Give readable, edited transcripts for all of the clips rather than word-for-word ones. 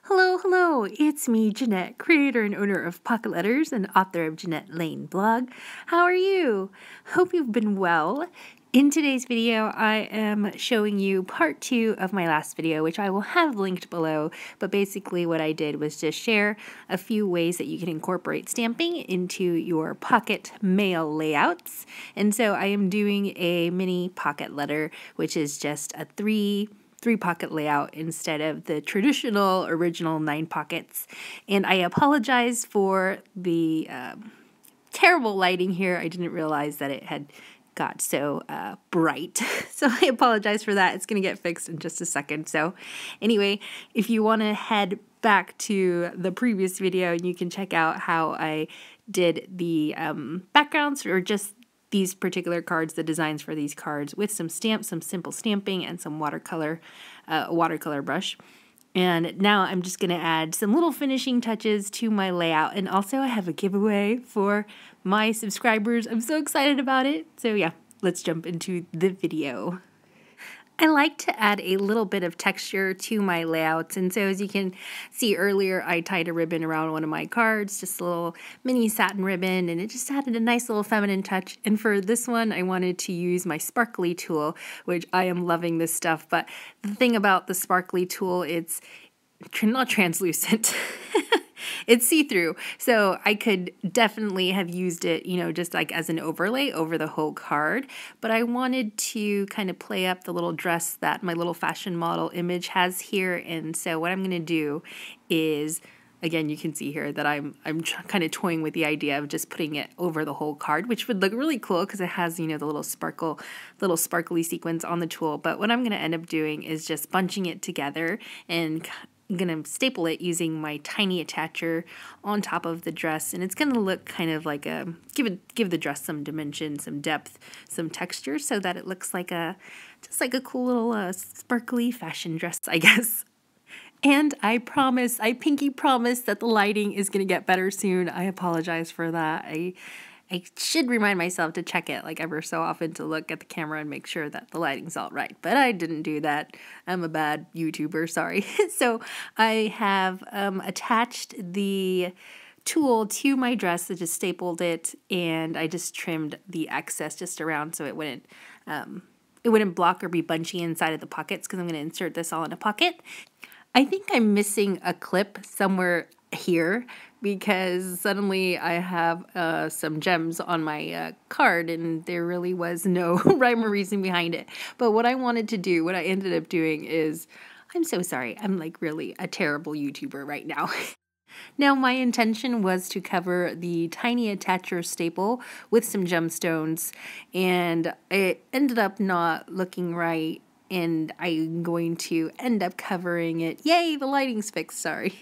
Hello, hello, it's me, Janette, creator and owner of Pocket Letters and author of Janette Lane blog. How are you? Hope you've been well. In today's video, I am showing you part 2 of my last video, which I will have linked below, but basically what I did was just share a few ways that you can incorporate stamping into your pocket mail layouts. And so I am doing a mini pocket letter, which is just a three pocket layout instead of the traditional original 9 pockets. And I apologize for the terrible lighting here. I didn't realize that it had got so bright. So I apologize for that. It's going to get fixed in just a second. So anyway, if you want to head back to the previous video, you can check out how I did the backgrounds or just these particular cards, the designs for these cards with some stamps, some simple stamping, and some watercolor brush. And now I'm just going to add some little finishing touches to my layout. And also I have a giveaway for my subscribers. I'm so excited about it. So yeah, let's jump into the video. I like to add a little bit of texture to my layouts, and so as you can see earlier, I tied a ribbon around one of my cards, just a little mini satin ribbon, and it just added a nice little feminine touch. And for this one, I wanted to use my sparkly tool, which I am loving this stuff, but the thing about the sparkly tool, it's not translucent. It's see-through, so I could definitely have used it, you know, just like as an overlay over the whole card, but I wanted to kind of play up the little dress that my little fashion model image has here. And so what I'm going to do is, again, you can see here that I'm kind of toying with the idea of just putting it over the whole card, which would look really cool because it has, you know, the little sparkly sequins on the tool. But what I'm going to end up doing is just bunching it together, and I'm going to staple it using my tiny attacher on top of the dress, and it's going to look kind of like a, give the dress some dimension, some depth, some texture, so that it looks like just like a cool little sparkly fashion dress, I guess. And I pinky promise that the lighting is going to get better soon. I apologize for that. I should remind myself to check it like ever so often to look at the camera and make sure that the lighting's all right. But I didn't do that. I'm a bad YouTuber, sorry. So I have attached the tool to my dress. I just stapled it, and I just trimmed the excess just around so it wouldn't block or be bunchy inside of the pockets, because I'm going to insert this all in a pocket. I think I'm missing a clip somewhere here because suddenly I have some gems on my card, and there really was no rhyme or reason behind it. But what I ended up doing is, I'm so sorry, I'm like really a terrible YouTuber right now. Now, my intention was to cover the tiny attacher staple with some gemstones, and it ended up not looking right, and I'm going to end up covering it. Yay, the lighting's fixed, sorry.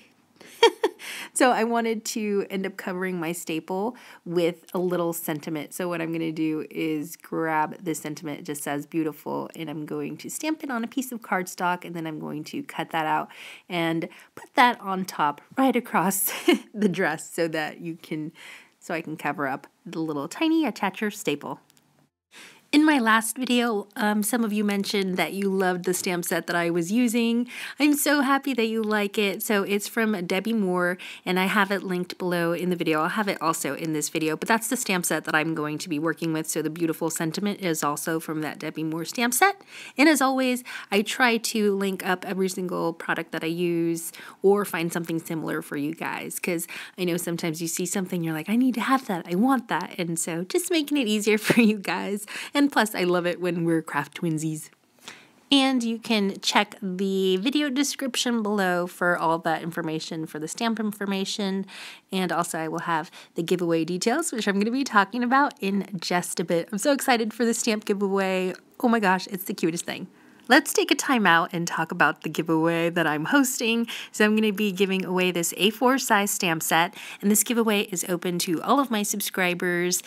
So I wanted to end up covering my staple with a little sentiment. So what I'm going to do is grab this sentiment. It just says beautiful, and I'm going to stamp it on a piece of cardstock, and then I'm going to cut that out and put that on top right across the dress so that I can cover up the little tiny attacher staple. In my last video, some of you mentioned that you loved the stamp set that I was using. I'm so happy that you like it. So it's from Debi, and I have it linked below in the video. I'll have it also in this video, but that's the stamp set that I'm going to be working with. So the beautiful sentiment is also from that Debi stamp set. And as always, I try to link up every single product that I use or find something similar for you guys, because I know sometimes you see something, you're like, I need to have that, I want that. And so just making it easier for you guys. And plus, I love it when we're craft twinsies. And you can check the video description below for all that information, for the stamp information. And also I will have the giveaway details, which I'm going to be talking about in just a bit. I'm so excited for the stamp giveaway. Oh my gosh, it's the cutest thing. Let's take a time out and talk about the giveaway that I'm hosting. So I'm going to be giving away this A4 size stamp set, and this giveaway is open to all of my subscribers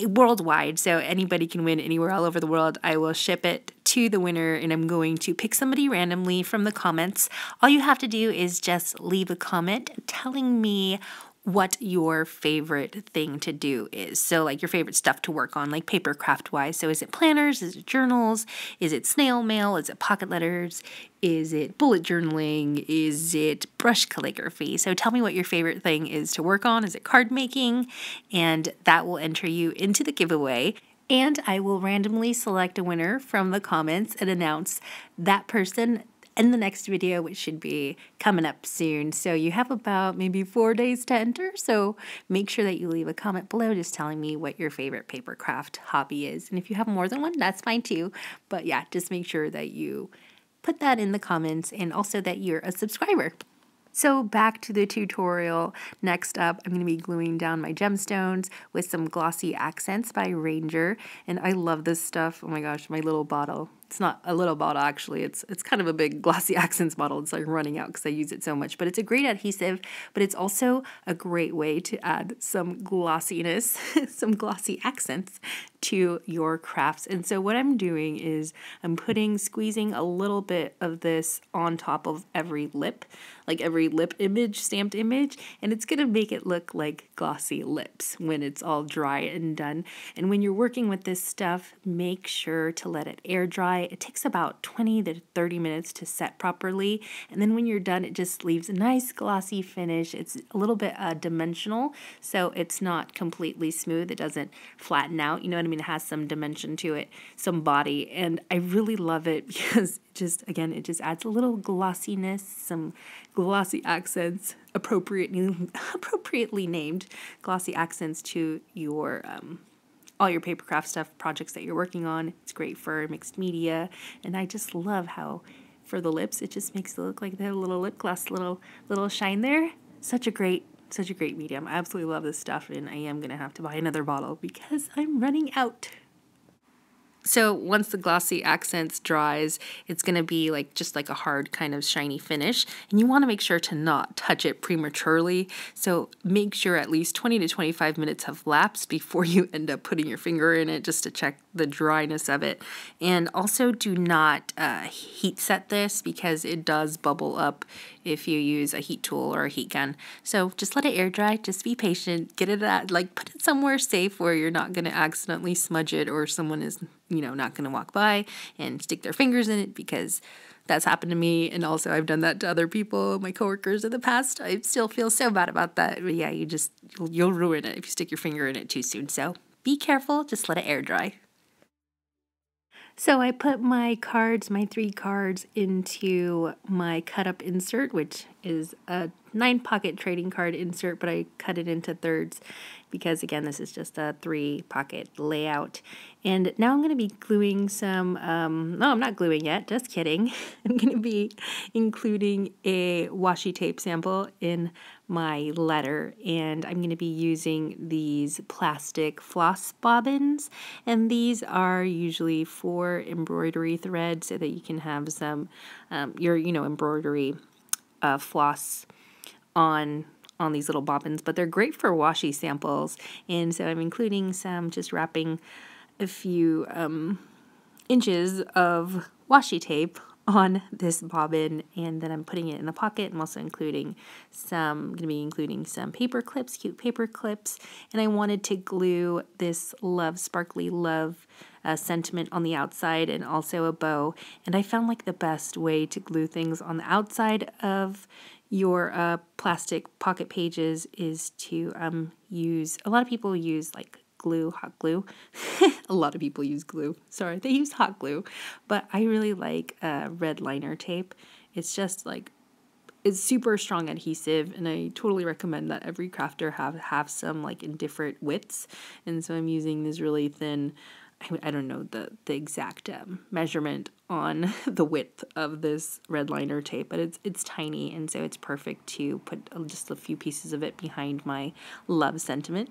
worldwide, so anybody can win anywhere all over the world. I will ship it to the winner, and I'm going to pick somebody randomly from the comments. All you have to do is just leave a comment telling me what your favorite thing to do is. So like your favorite stuff to work on, like paper craft wise. So is it planners? Is it journals? Is it snail mail? Is it pocket letters? Is it bullet journaling? Is it brush calligraphy? So tell me what your favorite thing is to work on. Is it card making? And that will enter you into the giveaway. And I will randomly select a winner from the comments and announce that person in the next video, which should be coming up soon. So you have about maybe 4 days to enter. So make sure that you leave a comment below just telling me what your favorite paper craft hobby is. And if you have more than one, that's fine too. But yeah, just make sure that you put that in the comments and also that you're a subscriber. So back to the tutorial. Next up, I'm going to be gluing down my gemstones with some Glossy Accents by Ranger. And I love this stuff. Oh my gosh, my little bottle. It's not a little bottle actually. It's kind of a big Glossy Accents bottle. It's like running out because I use it so much. But it's a great adhesive, but it's also a great way to add some glossiness, some glossy accents to your crafts. And so what I'm doing is I'm squeezing a little bit of this on top of every lip, like every lip image, stamped image, and it's going to make it look like glossy lips when it's all dry and done. And when you're working with this stuff, make sure to let it air dry. It takes about 20 to 30 minutes to set properly, and then when you're done, it just leaves a nice glossy finish. It's a little bit dimensional, so it's not completely smooth. It doesn't flatten out, you know what I mean? It has some dimension to it, some body, and I really love it because it just adds a little glossiness, some glossy accents, appropriately named glossy accents to your all your paper craft stuff projects that you're working on. It's great for mixed media, and I just love how for the lips it just makes it look like they have a little lip gloss, little shine there. Such a great medium. I absolutely love this stuff, and I am gonna have to buy another bottle because I'm running out. So once the Glossy Accents dries, it's going to be just like a hard kind of shiny finish, and you want to make sure to not touch it prematurely. So make sure at least 20 to 25 minutes have lapsed before you end up putting your finger in it just to check the dryness of it. And also do not heat set this because it does bubble up if you use a heat tool or a heat gun. So just let it air dry, just be patient, get it put it somewhere safe where you're not going to accidentally smudge it or someone is not going to walk by and stick their fingers in it, because that's happened to me, and also I've done that to other people, my coworkers in the past. I still feel so bad about that. But yeah, you'll ruin it if you stick your finger in it too soon. So be careful, just let it air dry. So I put my 3 cards into my cut up insert, which is a 9-pocket trading card insert, but I cut it into thirds because, again, this is just a 3-pocket layout. And now I'm going to be gluing some, no, I'm not gluing yet, just kidding. I'm going to be including a washi tape sample in my letter, and I'm going to be using these plastic floss bobbins, and these are usually for embroidery thread so that you can have some your embroidery floss on these little bobbins, but they're great for washi samples. And so I'm including some, just wrapping a few inches of washi tape on this bobbin, and then I'm putting it in the pocket. I'm also including going to be including some paper clips, cute paper clips, and I wanted to glue this sparkly love sentiment on the outside and also a bow. And I found the best way to glue things on the outside of your plastic pocket pages is to use, a lot of people use glue, hot glue. A lot of people use glue. Sorry, they use hot glue. But I really like red liner tape. It's just it's super strong adhesive, and I totally recommend that every crafter have some in different widths. And so I'm using this really thin, I don't know the exact measurement on the width of this red liner tape, but it's tiny, and so it's perfect to put just a few pieces of it behind my love sentiment.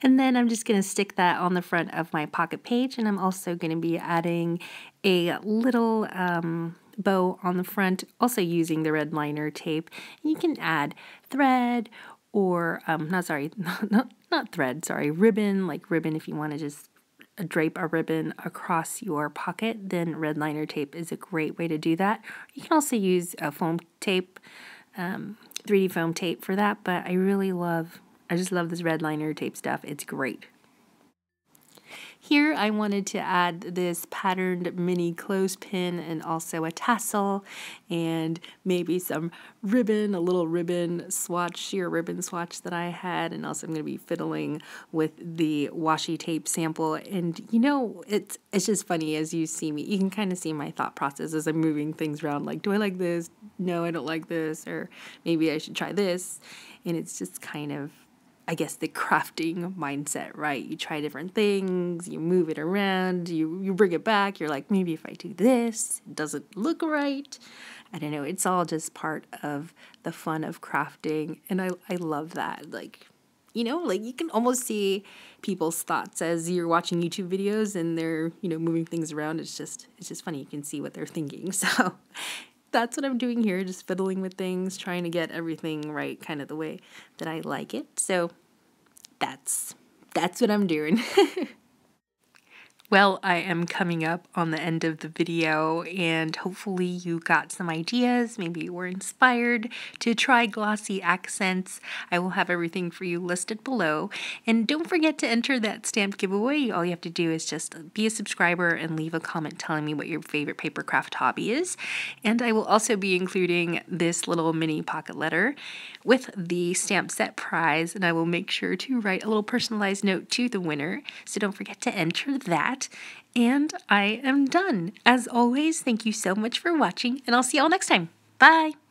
And then I'm just going to stick that on the front of my pocket page, and I'm also going to be adding a little bow on the front, also using the red liner tape. And you can add thread or, not thread, ribbon, ribbon if you want to just drape a ribbon across your pocket, then red liner tape is a great way to do that. You can also use foam tape, 3D foam tape for that, but I just love this red liner tape stuff. It's great. Here I wanted to add this patterned mini clothespin and also a tassel and maybe some ribbon, a little ribbon swatch, sheer ribbon swatch that I had, and also I'm going to be fiddling with the washi tape sample. And you know, it's just funny as you see me. You can kind of see my thought process as I'm moving things around, like, do I like this? No, I don't like this, or maybe I should try this. And it's just kind of, I guess, the crafting mindset, right? You try different things, you move it around, you bring it back, you're like, maybe if I do this, it doesn't look right. I don't know, it's all just part of the fun of crafting, and I love that. Like, you know, like you can almost see people's thoughts as you're watching YouTube videos and they're, you know, moving things around. It's just funny, you can see what they're thinking. So that's what I'm doing here, just fiddling with things, trying to get everything right, kind of the way that I like it. So that's what I'm doing. Well, I am coming up on the end of the video, and hopefully you got some ideas. Maybe you were inspired to try Glossy Accents. I will have everything for you listed below. And don't forget to enter that stamped giveaway. All you have to do is just be a subscriber and leave a comment telling me what your favorite paper craft hobby is. And I will also be including this little mini pocket letter with the stamp set prize, and I will make sure to write a little personalized note to the winner. So don't forget to enter that. And I am done. As always, thank you so much for watching, and I'll see y'all next time. Bye!